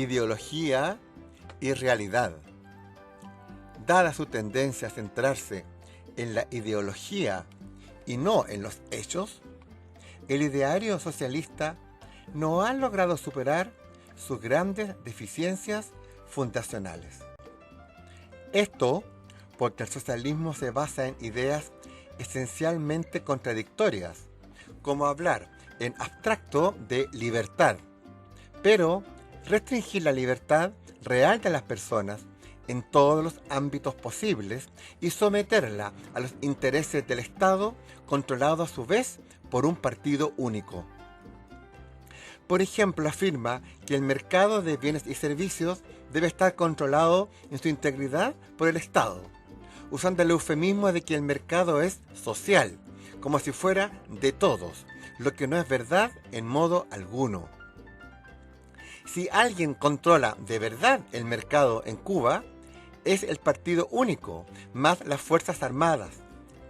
ideología y realidad. Dada su tendencia a centrarse en la ideología y no en los hechos, el ideario socialista no ha logrado superar sus grandes deficiencias fundacionales. Esto porque el socialismo se basa en ideas esencialmente contradictorias, como hablar en abstracto de libertad, pero restringir la libertad real de las personas en todos los ámbitos posibles y someterla a los intereses del Estado, controlado a su vez por un partido único. Por ejemplo, afirma que el mercado de bienes y servicios debe estar controlado en su integridad por el Estado, usando el eufemismo de que el mercado es social, como si fuera de todos, lo que no es verdad en modo alguno. Si alguien controla de verdad el mercado en Cuba, es el partido único, más las Fuerzas Armadas,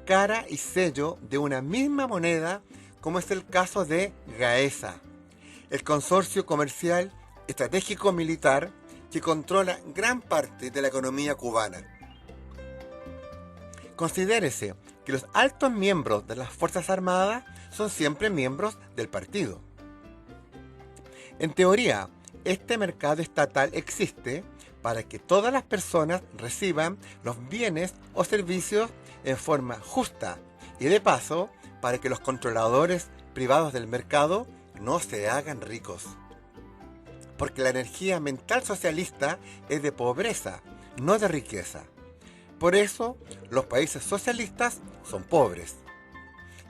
cara y sello de una misma moneda, como es el caso de GAESA, el consorcio comercial estratégico militar que controla gran parte de la economía cubana. Considérese que los altos miembros de las Fuerzas Armadas son siempre miembros del partido. En teoría, este mercado estatal existe para que todas las personas reciban los bienes o servicios en forma justa y de paso para que los controladores privados del mercado no se hagan ricos. Porque la energía mental socialista es de pobreza, no de riqueza. Por eso, los países socialistas son pobres.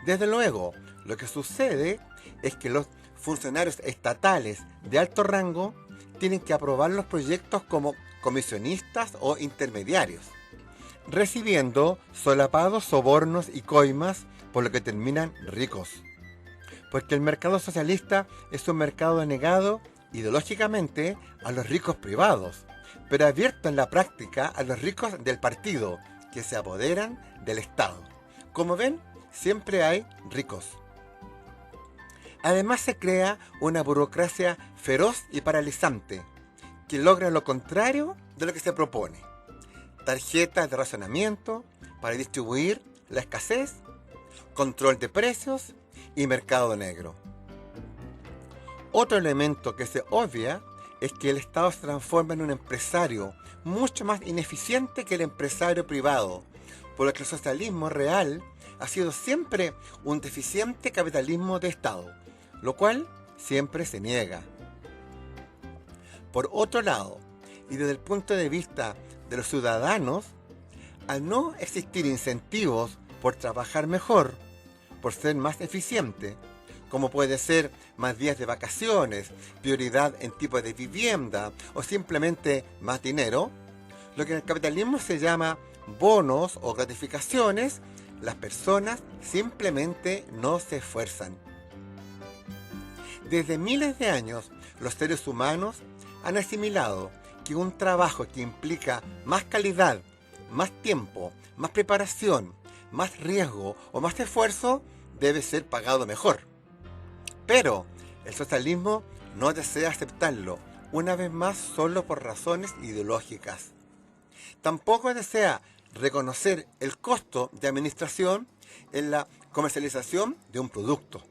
Desde luego, lo que sucede es que los funcionarios estatales de alto rango tienen que aprobar los proyectos como comisionistas o intermediarios, recibiendo solapados sobornos y coimas, por lo que terminan ricos. Porque el mercado socialista es un mercado negado ideológicamente a los ricos privados, pero abierto en la práctica a los ricos del partido, que se apoderan del Estado. Como ven, siempre hay ricos. Además se crea una burocracia feroz y paralizante, que logra lo contrario de lo que se propone. Tarjetas de racionamiento para distribuir la escasez, control de precios y mercado negro. Otro elemento que se obvia es que el Estado se transforma en un empresario mucho más ineficiente que el empresario privado, por lo que el socialismo real ha sido siempre un deficiente capitalismo de Estado, lo cual siempre se niega. Por otro lado, y desde el punto de vista de los ciudadanos, al no existir incentivos por trabajar mejor, por ser más eficiente, como puede ser más días de vacaciones, prioridad en tipo de vivienda o simplemente más dinero, lo que en el capitalismo se llama bonos o gratificaciones, las personas simplemente no se esfuerzan. Desde miles de años, los seres humanos han asimilado que un trabajo que implica más calidad, más tiempo, más preparación, más riesgo o más esfuerzo debe ser pagado mejor. Pero el socialismo no desea aceptarlo, una vez más solo por razones ideológicas. Tampoco desea reconocer el costo de administración en la comercialización de un producto.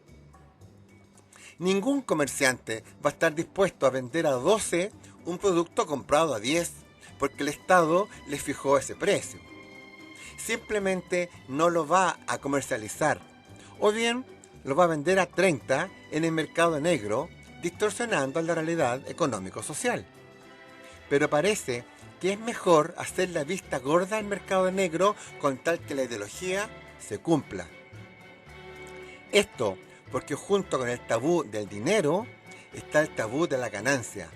Ningún comerciante va a estar dispuesto a vender a 12 un producto comprado a 10 porque el Estado le fijó ese precio. Simplemente no lo va a comercializar, o bien lo va a vender a 30 en el mercado negro, distorsionando la realidad económico-social. Pero parece que es mejor hacer la vista gorda al mercado negro con tal que la ideología se cumpla. Esto porque junto con el tabú del dinero está el tabú de la ganancia.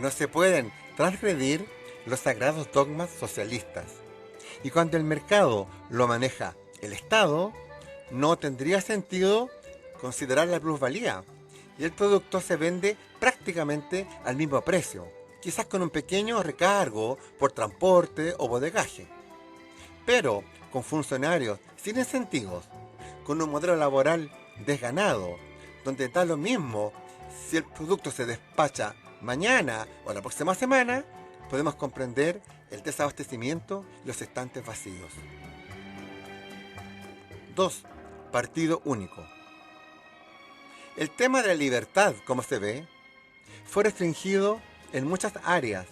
No se pueden transgredir los sagrados dogmas socialistas. Y cuando el mercado lo maneja el Estado, no tendría sentido considerar la plusvalía y el producto se vende prácticamente al mismo precio, quizás con un pequeño recargo por transporte o bodegaje. Pero con funcionarios sin incentivos, con un modelo laboral desganado, donde da lo mismo si el producto se despacha mañana o la próxima semana podemos comprender el desabastecimiento y los estantes vacíos. 2. Partido único. El tema de la libertad, como se ve, fue restringido en muchas áreas,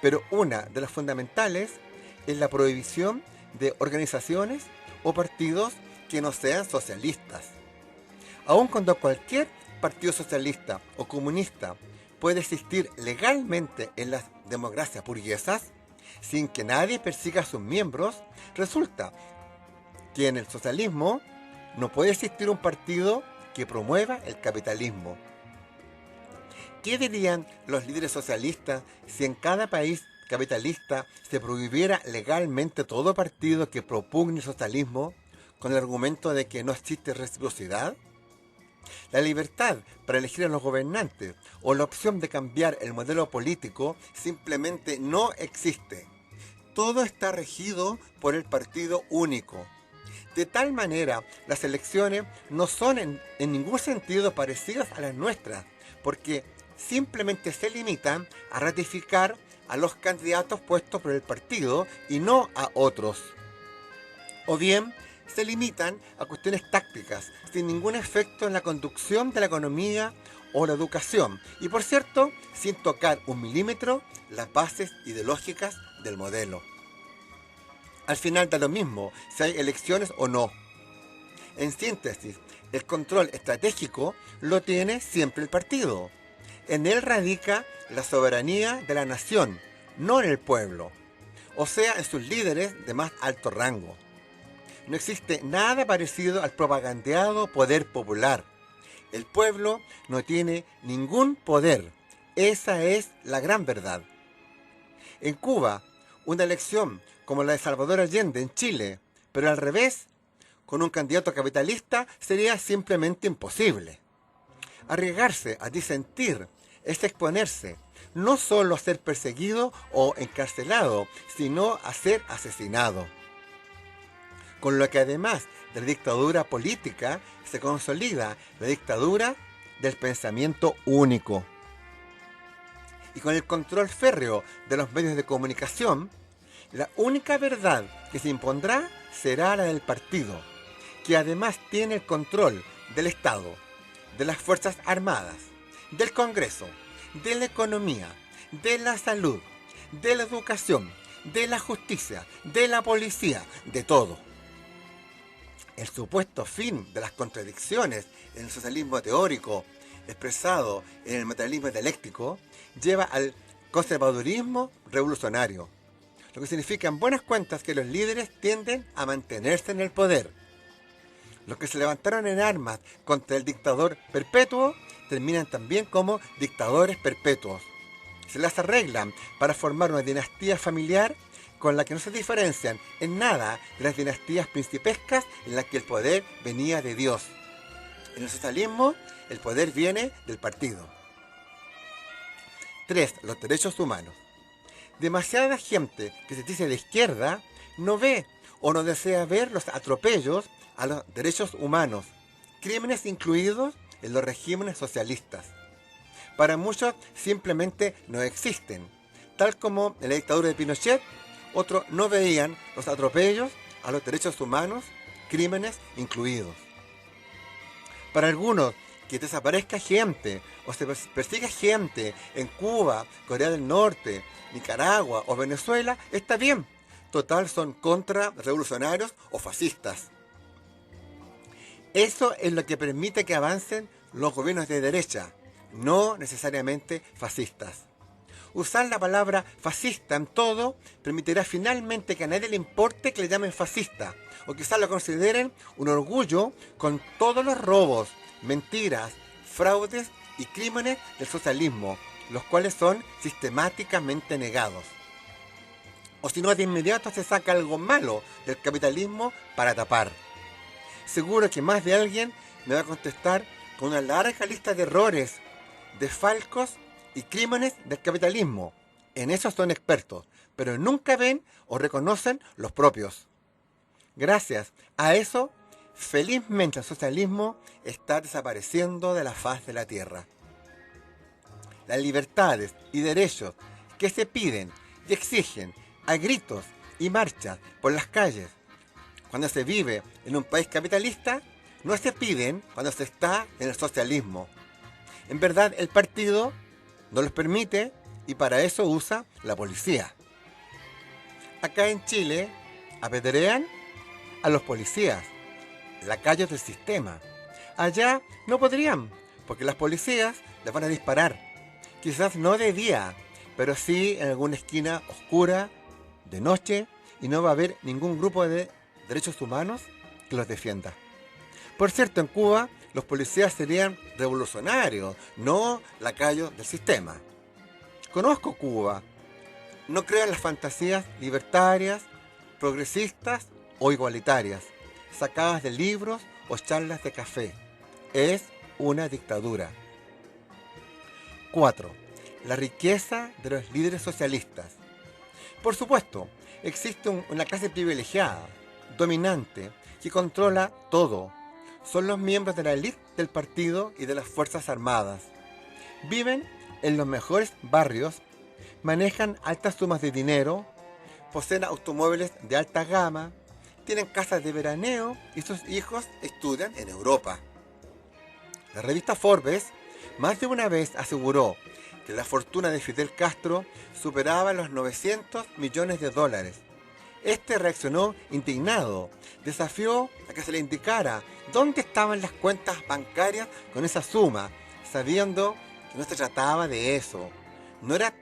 pero una de las fundamentales es la prohibición de organizaciones o partidos que no sean socialistas. Aun cuando cualquier partido socialista o comunista puede existir legalmente en las democracias burguesas, sin que nadie persiga a sus miembros, resulta que en el socialismo no puede existir un partido que promueva el capitalismo. ¿Qué dirían los líderes socialistas si en cada país capitalista se prohibiera legalmente todo partido que propugne el socialismo con el argumento de que no existe reciprocidad? La libertad para elegir a los gobernantes o la opción de cambiar el modelo político simplemente no existe. Todo está regido por el partido único. De tal manera, las elecciones no son en ningún sentido parecidas a las nuestras, porque simplemente se limitan a ratificar a los candidatos puestos por el partido y no a otros. O bien, se limitan a cuestiones tácticas, sin ningún efecto en la conducción de la economía o la educación, y por cierto, sin tocar un milímetro las bases ideológicas del modelo. Al final da lo mismo si hay elecciones o no. En síntesis, el control estratégico lo tiene siempre el partido. En él radica la soberanía de la nación, no en el pueblo, o sea, en sus líderes de más alto rango. No existe nada parecido al propagandeado poder popular. El pueblo no tiene ningún poder. Esa es la gran verdad. En Cuba, una elección como la de Salvador Allende en Chile, pero al revés, con un candidato capitalista, sería simplemente imposible. Arriesgarse a disentir es exponerse, no solo a ser perseguido o encarcelado, sino a ser asesinado. Con lo que además de la dictadura política, se consolida la dictadura del pensamiento único. Y con el control férreo de los medios de comunicación, la única verdad que se impondrá será la del partido, que además tiene el control del Estado, de las Fuerzas Armadas, del Congreso, de la economía, de la salud, de la educación, de la justicia, de la policía, de todo. El supuesto fin de las contradicciones en el socialismo teórico, expresado en el materialismo dialéctico, lleva al conservadurismo revolucionario, lo que significa en buenas cuentas que los líderes tienden a mantenerse en el poder. Los que se levantaron en armas contra el dictador perpetuo terminan también como dictadores perpetuos. Se las arreglan para formar una dinastía familiar con la que no se diferencian en nada de las dinastías principescas en las que el poder venía de Dios. En el socialismo, el poder viene del partido. 3. Los derechos humanos. Demasiada gente que se dice de izquierda no ve o no desea ver los atropellos a los derechos humanos, crímenes incluidos en los regímenes socialistas. Para muchos simplemente no existen, tal como en la dictadura de Pinochet, otros no veían los atropellos a los derechos humanos, crímenes incluidos. Para algunos, que desaparezca gente o se persiga gente en Cuba, Corea del Norte, Nicaragua o Venezuela, está bien. Total, son contrarrevolucionarios o fascistas. Eso es lo que permite que avancen los gobiernos de derecha, no necesariamente fascistas. Usar la palabra fascista en todo permitirá finalmente que a nadie le importe que le llamen fascista, o quizás lo consideren un orgullo con todos los robos, mentiras, fraudes y crímenes del socialismo, los cuales son sistemáticamente negados. O si no, de inmediato se saca algo malo del capitalismo para tapar. Seguro que más de alguien me va a contestar con una larga lista de errores, desfalcos y crímenes del capitalismo. En eso son expertos, pero nunca ven o reconocen los propios. Gracias a eso, felizmente el socialismo está desapareciendo de la faz de la tierra. las libertades y derechos que se piden y exigen a gritos y marchas por las calles cuando se vive en un país capitalista, no se piden cuando se está en el socialismo. En verdad, el partido no los permite y para eso usa la policía. Acá en Chile apedrean a los policías, lacayos del sistema. Allá no podrían, porque las policías les van a disparar. Quizás no de día, pero sí en alguna esquina oscura, de noche, y no va a haber ningún grupo de derechos humanos que los defienda. Por cierto, en Cuba los policías serían revolucionarios, no lacayos del sistema. Conozco Cuba. No creo en las fantasías libertarias, progresistas o igualitarias, sacadas de libros o charlas de café. Es una dictadura. 4. La riqueza de los líderes socialistas. Por supuesto, existe una clase privilegiada, dominante, que controla todo. Son los miembros de la élite del partido y de las Fuerzas Armadas. Viven en los mejores barrios, manejan altas sumas de dinero, poseen automóviles de alta gama, tienen casas de veraneo y sus hijos estudian en Europa. La revista Forbes más de una vez aseguró que la fortuna de Fidel Castro superaba los 900 millones de dólares. Este reaccionó indignado, desafió a que se le indicara dónde estaban las cuentas bancarias con esa suma, sabiendo que no se trataba de eso. No era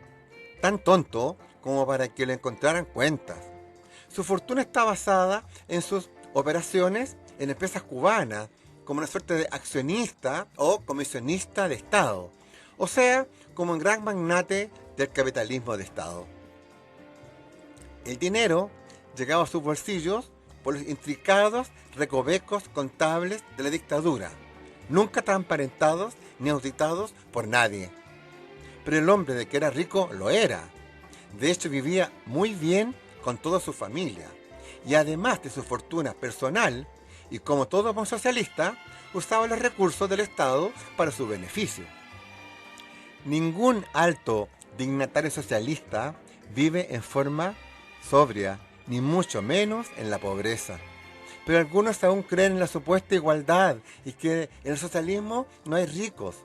tan tonto como para que le encontraran cuentas. Su fortuna está basada en sus operaciones en empresas cubanas, como una suerte de accionista o comisionista de Estado, o sea, como un gran magnate del capitalismo de Estado. El dinero llegaba a sus bolsillos por los intricados recovecos contables de la dictadura, nunca transparentados ni auditados por nadie. Pero el hombre de que era rico lo era. De hecho, vivía muy bien con toda su familia. Y además de su fortuna personal, y como todo buen socialista, usaba los recursos del Estado para su beneficio. Ningún alto dignatario socialista vive en forma sobria, ni mucho menos en la pobreza. Pero algunos aún creen en la supuesta igualdad y que en el socialismo no hay ricos.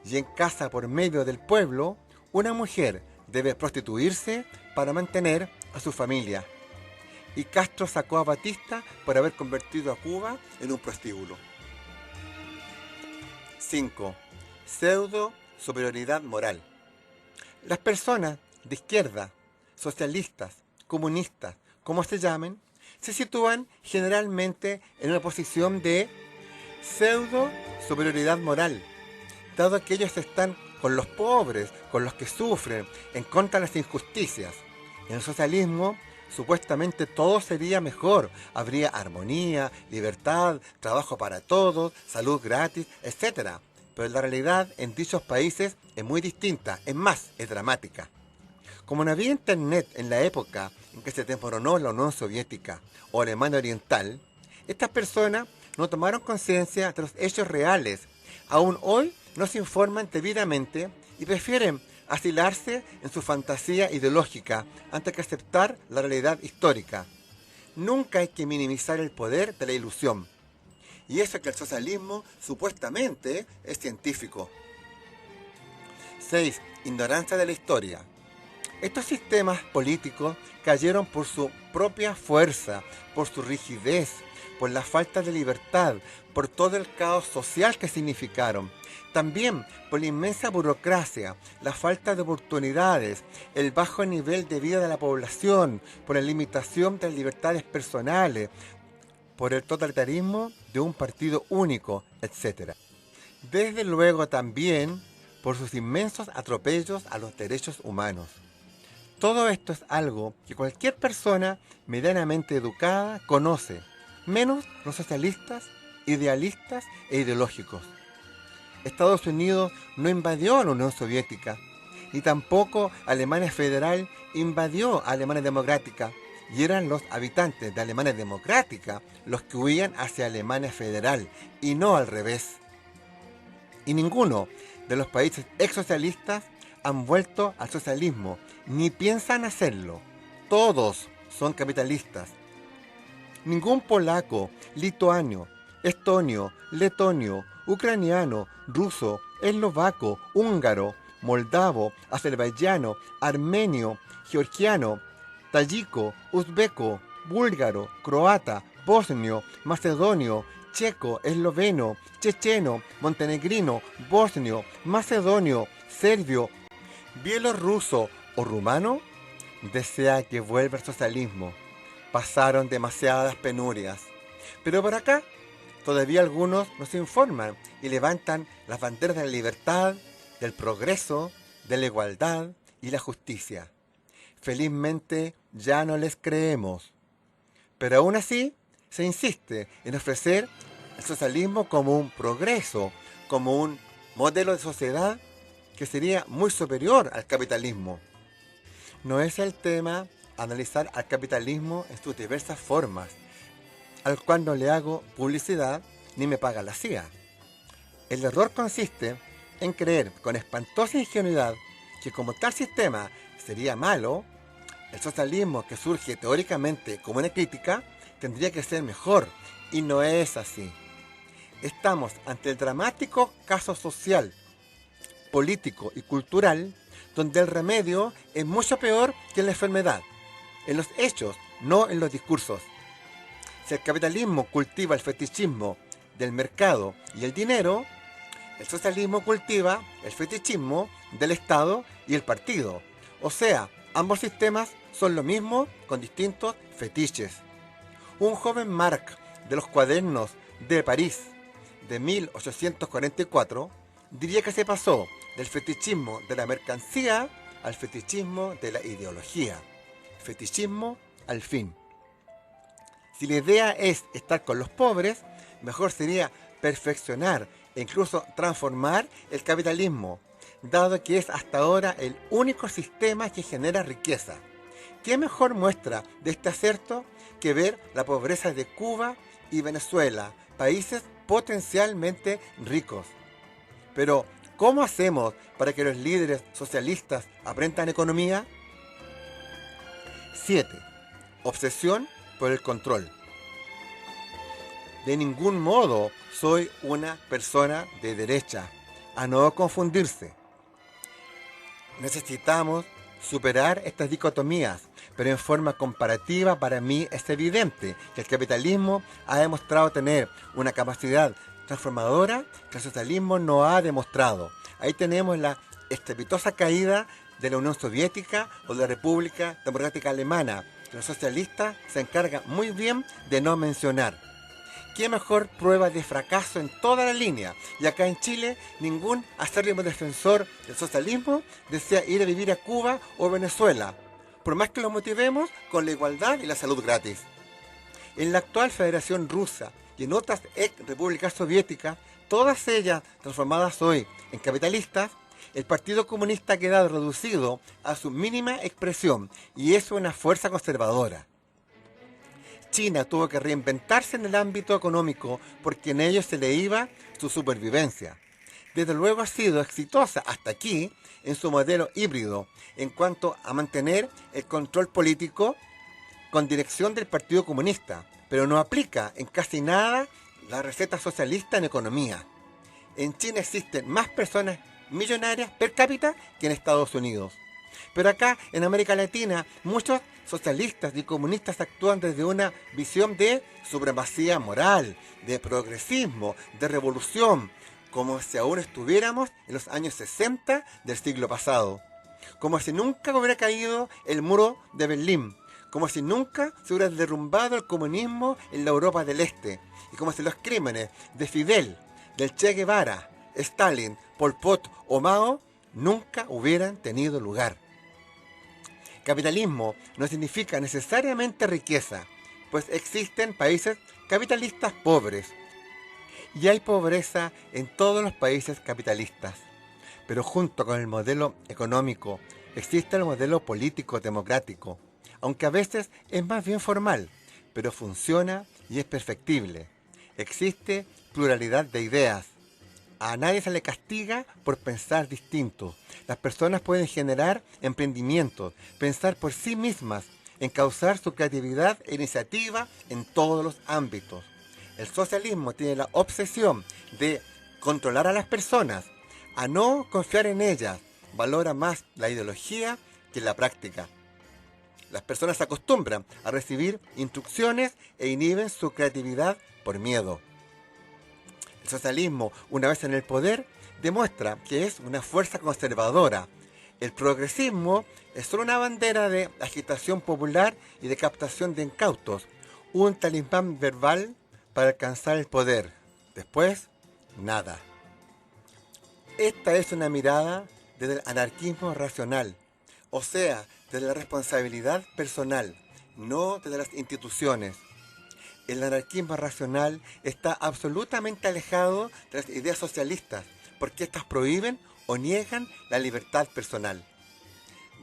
Y en casa por medio del pueblo, una mujer debe prostituirse para mantener a su familia. Y Castro sacó a Batista por haber convertido a Cuba en un prostíbulo. 5. Pseudo superioridad moral. Las personas de izquierda, socialistas, comunistas, como se llamen, se sitúan generalmente en una posición de pseudo superioridad moral, dado que ellos están con los pobres, con los que sufren, en contra de las injusticias. En el socialismo, supuestamente todo sería mejor, habría armonía, libertad, trabajo para todos, salud gratis, etc. Pero la realidad en dichos países es muy distinta, es más, es dramática. Como no había internet en la época en que se desmoronó la Unión Soviética o Alemania Oriental, estas personas no tomaron conciencia de los hechos reales. Aún hoy no se informan debidamente y prefieren asilarse en su fantasía ideológica antes que aceptar la realidad histórica. Nunca hay que minimizar el poder de la ilusión. Y eso es que el socialismo supuestamente es científico. 6. Ignorancia de la historia. Estos sistemas políticos cayeron por su propia fuerza, por su rigidez, por la falta de libertad, por todo el caos social que significaron. También por la inmensa burocracia, la falta de oportunidades, el bajo nivel de vida de la población, por la limitación de las libertades personales, por el totalitarismo de un partido único, etc. Desde luego también por sus inmensos atropellos a los derechos humanos. Todo esto es algo que cualquier persona medianamente educada conoce, menos los socialistas, idealistas e ideológicos. Estados Unidos no invadió a la Unión Soviética y tampoco Alemania Federal invadió a Alemania Democrática, y eran los habitantes de Alemania Democrática los que huían hacia Alemania Federal y no al revés. Y ninguno, de los países exsocialistas han vuelto al socialismo, ni piensan hacerlo. Todos son capitalistas. Ningún polaco, lituano, estonio, letonio, ucraniano, ruso, eslovaco, húngaro, moldavo, azerbaiyano, armenio, georgiano, tayico, uzbeco, búlgaro, croata, bosnio, macedonio, checo, esloveno, checheno, montenegrino, bosnio, macedonio, serbio, bielorruso o rumano desea que vuelva el socialismo. Pasaron demasiadas penurias. Pero por acá, todavía algunos nos informan y levantan las banderas de la libertad, del progreso, de la igualdad y la justicia. Felizmente ya no les creemos. Pero aún así, se insiste en ofrecer el socialismo como un progreso, como un modelo de sociedad que sería muy superior al capitalismo. No es el tema analizar al capitalismo en sus diversas formas, al cual no le hago publicidad ni me paga la CIA. El error consiste en creer con espantosa ingenuidad que como tal sistema sería malo, el socialismo que surge teóricamente como una crítica tendría que ser mejor, y no es así. Estamos ante el dramático caso social, político y cultural donde el remedio es mucho peor que la enfermedad, en los hechos, no en los discursos. Si el capitalismo cultiva el fetichismo del mercado y el dinero, el socialismo cultiva el fetichismo del Estado y el partido. O sea, ambos sistemas son lo mismo con distintos fetiches. Un joven Marc de los cuadernos de París de 1844 diría que se pasó del fetichismo de la mercancía al fetichismo de la ideología. Fetichismo al fin. Si la idea es estar con los pobres, mejor sería perfeccionar e incluso transformar el capitalismo, dado que es hasta ahora el único sistema que genera riqueza. ¿Qué mejor muestra de este acerto que ver la pobreza de Cuba y Venezuela, países potencialmente ricos? Pero, ¿cómo hacemos para que los líderes socialistas aprendan economía? 7. Obsesión por el control. De ningún modo soy una persona de derecha, a no confundirse. Necesitamos superar estas dicotomías, pero en forma comparativa para mí es evidente que el capitalismo ha demostrado tener una capacidad transformadora que el socialismo no ha demostrado. Ahí tenemos la estrepitosa caída de la Unión Soviética o de la República Democrática Alemana, que los socialistas se encargan muy bien de no mencionar. ¿Qué mejor prueba de fracaso en toda la línea? Y acá en Chile, ningún acérrimo defensor del socialismo desea ir a vivir a Cuba o Venezuela, por más que lo motivemos con la igualdad y la salud gratis. En la actual Federación Rusa y en otras ex-repúblicas soviéticas, todas ellas transformadas hoy en capitalistas, el Partido Comunista ha quedado reducido a su mínima expresión y es una fuerza conservadora. China tuvo que reinventarse en el ámbito económico porque en ello se le iba su supervivencia. Desde luego ha sido exitosa hasta aquí en su modelo híbrido en cuanto a mantener el control político con dirección del Partido Comunista, pero no aplica en casi nada la receta socialista en economía. En China existen más personas millonarias per cápita que en Estados Unidos. Pero acá, en América Latina, muchos socialistas y comunistas actúan desde una visión de supremacía moral, de progresismo, de revolución, como si aún estuviéramos en los años 60 del siglo pasado. Como si nunca hubiera caído el muro de Berlín, como si nunca se hubiera derrumbado el comunismo en la Europa del Este, y como si los crímenes de Fidel, del Che Guevara, Stalin, Pol Pot o Mao nunca hubieran tenido lugar. Capitalismo no significa necesariamente riqueza, pues existen países capitalistas pobres. Y hay pobreza en todos los países capitalistas. Pero junto con el modelo económico existe el modelo político democrático, aunque a veces es más bien formal, pero funciona y es perfectible. Existe pluralidad de ideas. A nadie se le castiga por pensar distinto. Las personas pueden generar emprendimientos, pensar por sí mismas, encauzar su creatividad e iniciativa en todos los ámbitos. El socialismo tiene la obsesión de controlar a las personas, a no confiar en ellas, valora más la ideología que la práctica. Las personas se acostumbran a recibir instrucciones e inhiben su creatividad por miedo. El socialismo, una vez en el poder, demuestra que es una fuerza conservadora. El progresismo es solo una bandera de agitación popular y de captación de incautos, un talismán verbal para alcanzar el poder. Después, nada. Esta es una mirada desde el anarquismo racional, o sea, desde la responsabilidad personal, no desde las instituciones. El anarquismo racional está absolutamente alejado de las ideas socialistas, porque éstas prohíben o niegan la libertad personal.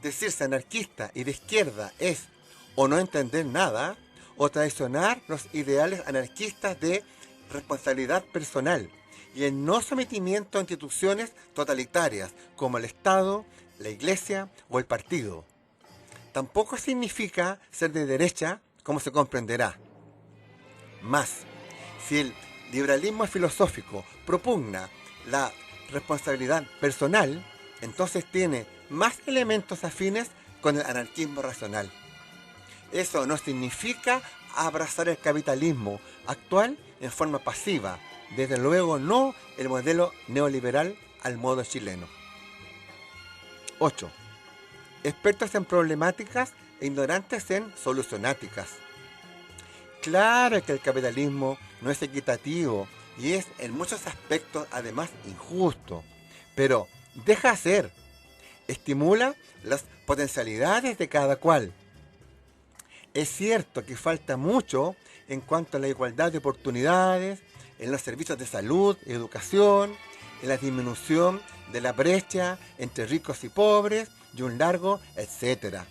Decirse anarquista y de izquierda es o no entender nada, o traicionar los ideales anarquistas de responsabilidad personal y el no sometimiento a instituciones totalitarias como el Estado, la Iglesia o el partido. Tampoco significa ser de derecha, como se comprenderá. Más, si el liberalismo filosófico propugna la responsabilidad personal, entonces tiene más elementos afines con el anarquismo racional. Eso no significa abrazar el capitalismo actual en forma pasiva, desde luego no el modelo neoliberal al modo chileno. 8. Expertos en problemáticas e ignorantes en solucionáticas. Claro que el capitalismo no es equitativo y es en muchos aspectos además injusto, pero deja hacer, estimula las potencialidades de cada cual. Es cierto que falta mucho en cuanto a la igualdad de oportunidades, en los servicios de salud y educación, en la disminución de la brecha entre ricos y pobres y un largo etcétera.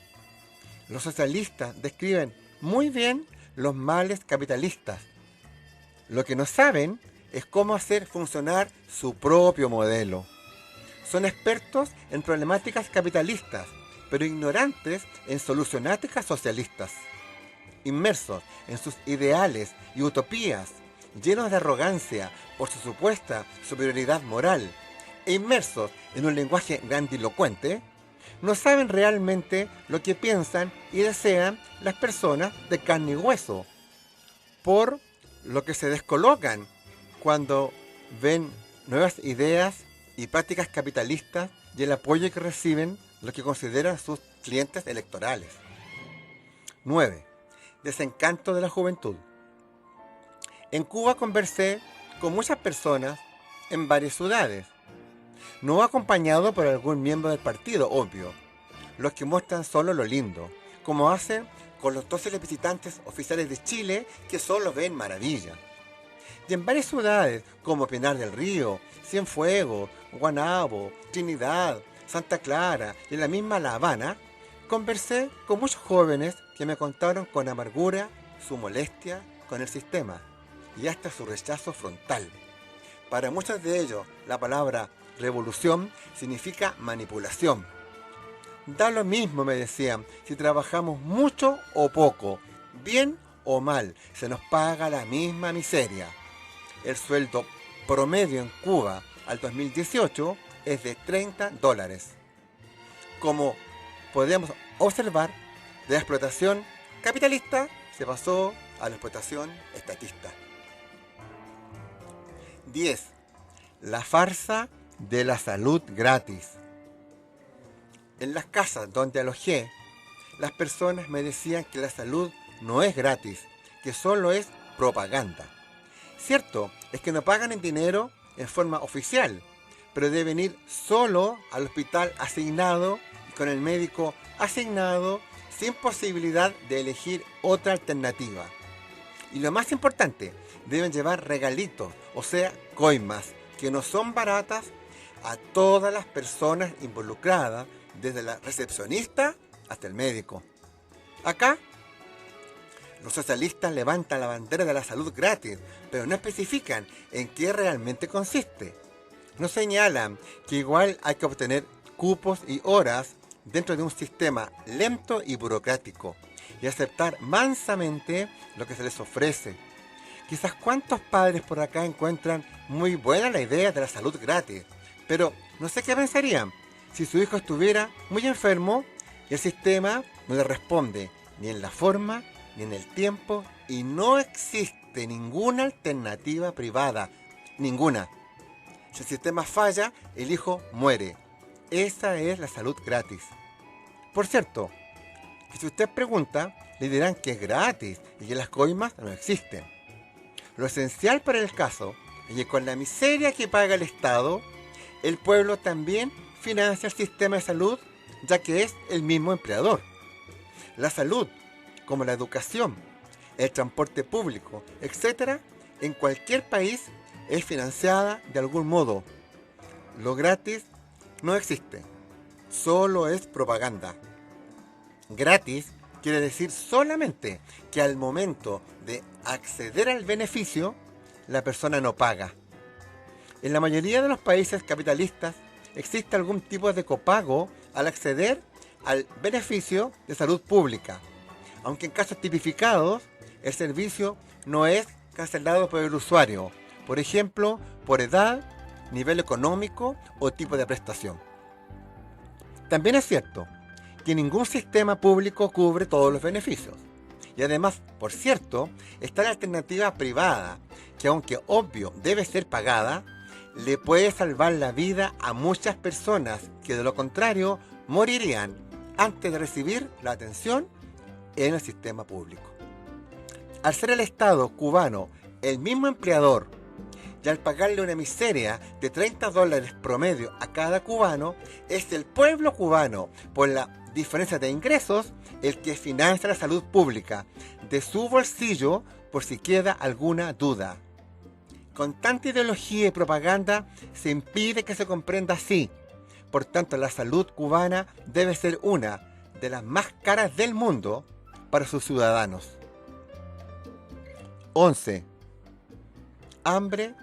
Los socialistas describen muy bien los males capitalistas. Lo que no saben es cómo hacer funcionar su propio modelo. Son expertos en problemáticas capitalistas, pero ignorantes en solucionáticas socialistas. Inmersos en sus ideales y utopías, llenos de arrogancia por su supuesta superioridad moral, e inmersos en un lenguaje grandilocuente, no saben realmente lo que piensan y desean las personas de carne y hueso, por lo que se descolocan cuando ven nuevas ideas y prácticas capitalistas y el apoyo que reciben los que consideran sus clientes electorales. 9. Desencanto de la juventud. En Cuba conversé con muchas personas en varias ciudades, no acompañado por algún miembro del partido, obvio, los que muestran solo lo lindo, como hacen con los 12 visitantes oficiales de Chile que solo ven maravillas. Y en varias ciudades como Pinar del Río, Cienfuegos, Guanabo, Trinidad, Santa Clara y en la misma La Habana, conversé con muchos jóvenes que me contaron con amargura su molestia con el sistema y hasta su rechazo frontal. Para muchos de ellos, la palabra revolución significa manipulación. Da lo mismo, me decían, si trabajamos mucho o poco, bien o mal, se nos paga la misma miseria. El sueldo promedio en Cuba al 2018 es de $30. Como podemos observar, de la explotación capitalista se pasó a la explotación estatista. 10. La farsa de la salud gratis. En las casas donde alojé, las personas me decían que la salud no es gratis, que solo es propaganda. Cierto es que no pagan en dinero en forma oficial, pero deben ir solo al hospital asignado y con el médico asignado sin posibilidad de elegir otra alternativa. Y lo más importante, deben llevar regalitos, o sea, coimas, que no son baratas, a todas las personas involucradas, desde la recepcionista hasta el médico. Acá, los socialistas levantan la bandera de la salud gratis, pero no especifican en qué realmente consiste. nos señalan que igual hay que obtener cupos y horas dentro de un sistema lento y burocrático y aceptar mansamente lo que se les ofrece. Quizás cuántos padres por acá encuentran muy buena la idea de la salud gratis, pero no sé qué pensarían si su hijo estuviera muy enfermo y el sistema no le responde ni en la forma ni en el tiempo y no existe ninguna alternativa privada, ninguna. Si el sistema falla, el hijo muere. Esa es la salud gratis. Por cierto, que si usted pregunta, le dirán que es gratis y que las coimas no existen. Lo esencial para el caso es que con la miseria que paga el Estado, el pueblo también financia el sistema de salud, ya que es el mismo empleador. La salud, como la educación, el transporte público, etc., en cualquier país es financiada de algún modo. Lo gratis no existe, solo es propaganda. Gratis quiere decir solamente que al momento de acceder al beneficio, la persona no paga. En la mayoría de los países capitalistas existe algún tipo de copago al acceder al beneficio de salud pública, aunque en casos tipificados el servicio no es cancelado por el usuario, por ejemplo, por edad, nivel económico o tipo de prestación. También es cierto que ningún sistema público cubre todos los beneficios. Y además, por cierto, está la alternativa privada, que aunque obvio debe ser pagada, le puede salvar la vida a muchas personas que de lo contrario morirían antes de recibir la atención en el sistema público. Al ser el Estado cubano el mismo empleador y al pagarle una miseria de $30 promedio a cada cubano, es el pueblo cubano, por la diferencia de ingresos, el que financia la salud pública de su bolsillo, por si queda alguna duda. Con tanta ideología y propaganda se impide que se comprenda así. Por tanto, la salud cubana debe ser una de las más caras del mundo para sus ciudadanos. 11. Hambre,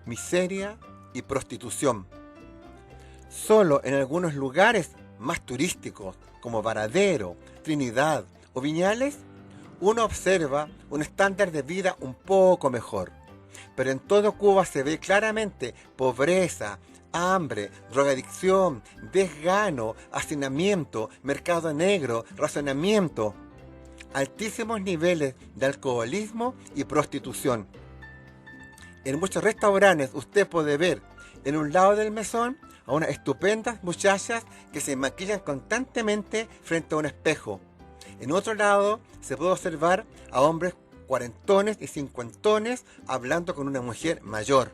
miseria y prostitución. Solo en algunos lugares más turísticos, como Varadero, Trinidad o Viñales, uno observa un estándar de vida un poco mejor. Pero en todo Cuba se ve claramente pobreza, hambre, drogadicción, desgano, hacinamiento, mercado negro, racionamiento, altísimos niveles de alcoholismo y prostitución. En muchos restaurantes usted puede ver en un lado del mesón a unas estupendas muchachas que se maquillan constantemente frente a un espejo. En otro lado se puede observar a hombres cuarentones y cincuentones hablando con una mujer mayor.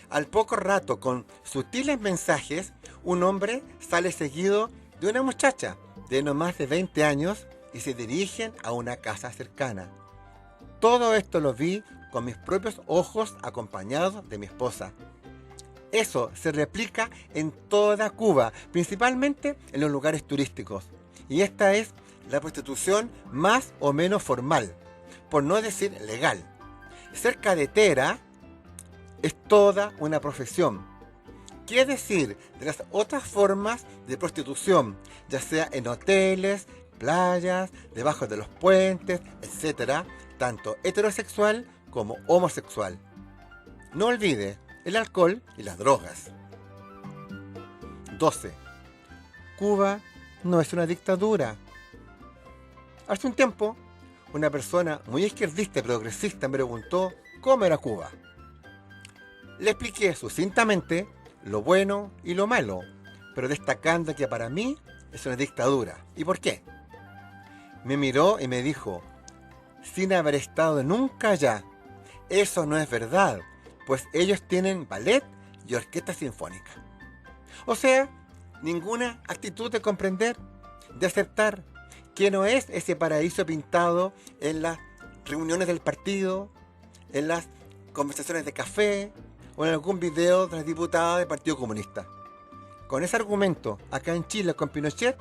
Al poco rato, con sutiles mensajes, un hombre sale seguido de una muchacha de no más de 20 años y se dirigen a una casa cercana. Todo esto lo vi con mis propios ojos acompañado de mi esposa. Eso se replica en toda Cuba, principalmente en los lugares turísticos. Y esta es la prostitución más o menos formal, por no decir legal. Ser cadetera es toda una profesión. ¿Qué decir de las otras formas de prostitución, ya sea en hoteles, playas, debajo de los puentes, etcétera, tanto heterosexual como homosexual? No olvide el alcohol y las drogas. 12. Cuba no es una dictadura. Hace un tiempo, una persona muy izquierdista y progresista me preguntó cómo era Cuba. Le expliqué sucintamente lo bueno y lo malo, pero destacando que para mí es una dictadura. ¿Y por qué? Me miró y me dijo, sin haber estado nunca allá, eso no es verdad, pues ellos tienen ballet y orquesta sinfónica. O sea, ninguna actitud de comprender, de aceptar que no es ese paraíso pintado en las reuniones del partido, en las conversaciones de café o en algún video de las diputadas del Partido Comunista. Con ese argumento, acá en Chile con Pinochet,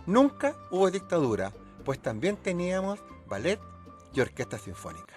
nunca hubo dictadura, pues también teníamos ballet y orquesta sinfónica.